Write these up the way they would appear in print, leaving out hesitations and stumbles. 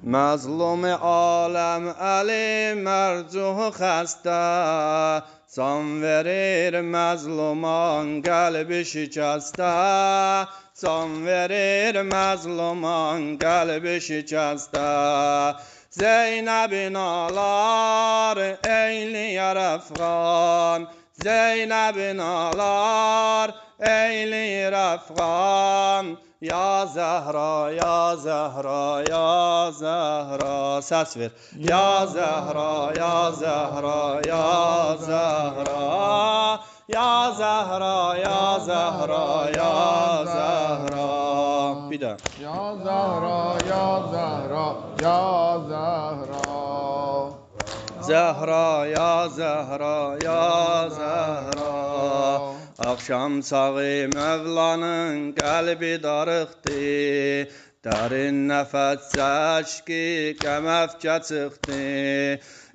Mazlum alem Ali mercuh xəstə, can verir məzluman qəlbi şikəstə, can verir məzluman qəlbi şikəstə. Zeynəbin alar eyliyər əfğan, Zeynəbin alar eyliyər əfğan. Ya Zəhra, ya Zəhra, ya Zəhra. Səs ver. Ya Zəhra, ya Zəhra, ya Zəhra. Ya Zəhra, ya Zəhra, ya Zəhra. Bir də. Ya Zəhra, ya Zəhra, ya Zəhra. Zəhra, ya Zəhra, ya Zəhra. Akşam çağı Mövlanın qəlbi darıxdı, dərin nəfəs çəkdi, qəməfkə çıxdı.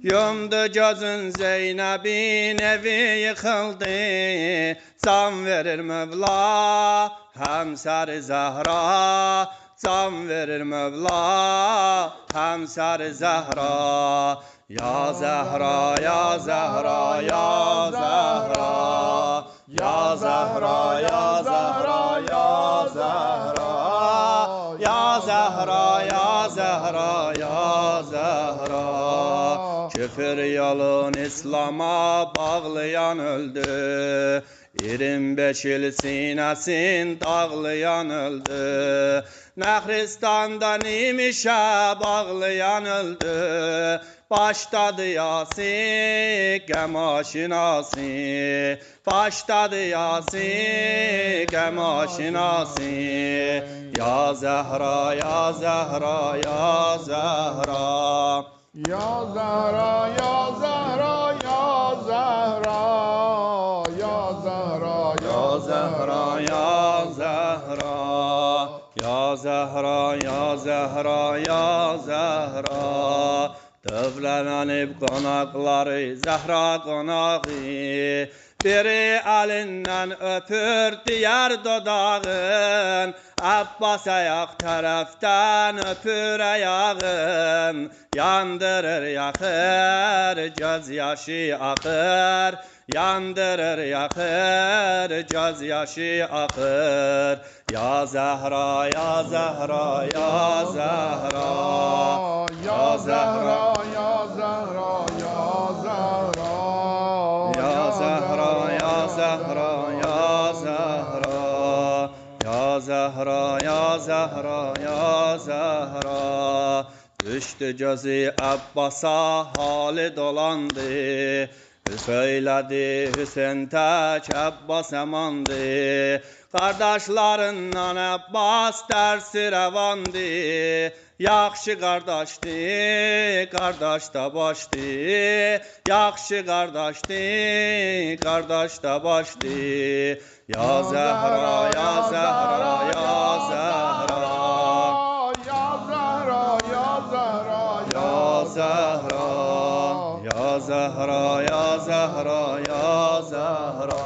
Yumdu gözün Zeynəbin evi yıxıldı, can verir Mövla, həmsər Zəhra. Can verir Mövla, həmsər Zəhra. Ya Zəhra, ya Zəhra, ya Zəhra. Ya Zəhra, ya Zəhra, ya Zəhra. Ya Zəhra, ya Zəhra, ya Zəhra. Küfür yolun İslam'a bağlayan öldü, 25 il sinəsin dağlayan öldü. Nəxristandan imişə bağlayan öldü. Başladı Yasin, qəm aşinası. Başladı Yasin, qəm aşinası. Ya Zəhra, ya Zəhra, ya Zəhra. Ya Zəhra, ya Zəhra, ya Zəhra. Ya Zəhra, Ya Zəhra, ya Zəhra. Ya Zəhra, ya Zəhra, ya Zəhra. Dövrələnib qonaqları Zəhra qonağı, biri əlindən öpür digər dodağın, Abbas ayaq tərəfdən öpür ayağın. Yandırır yaxır, göz yaşı axır, yandırır yaxır, göz yaşı axır. Ya Zəhra, ya Zəhra, ya Zəhra. Ya Zəhra, ya Zəhra, ya Zəhra. Ya Zəhra, ya Zəhra, ya Zəhra. Ya Zəhra, ya Zəhra, ya Zəhra. Düşdü gözü Abbasa, hali dolandı. Söylədi Hüseyn tək Abbas əmandı. Qardaşlarından Abbas dərsi rəvandı. Yaxşı qardaşdı, qardaş da başdı. Yaxşı qardaşdı, qardaş da başdı. Ya Zəhra, ya Zəhra, ya Zəhra. Ya Zəhra, ya Zəhra, Ya Zəhra. Ya Zəhra, ya Zəhra, ya Zəhra.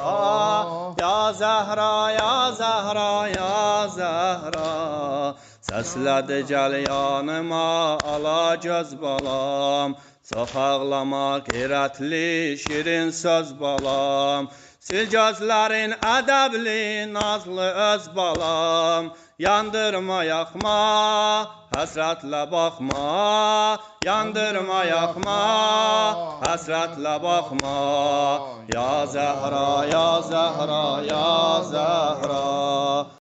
Ya Zəhra, ya Zəhra, ya Zəhra. Səslədi gəl yanıma, ala göz balam. Çox ağlama, qeyrətli, şirin söz balam. Sil gözlərin ədəbli, nazlı öz balam. Yandırma, yaxma, həsrətlə baxma. Yandırma, yaxma, həsrətlə baxma. Ya Zəhra, ya Zəhra, ya Zəhra.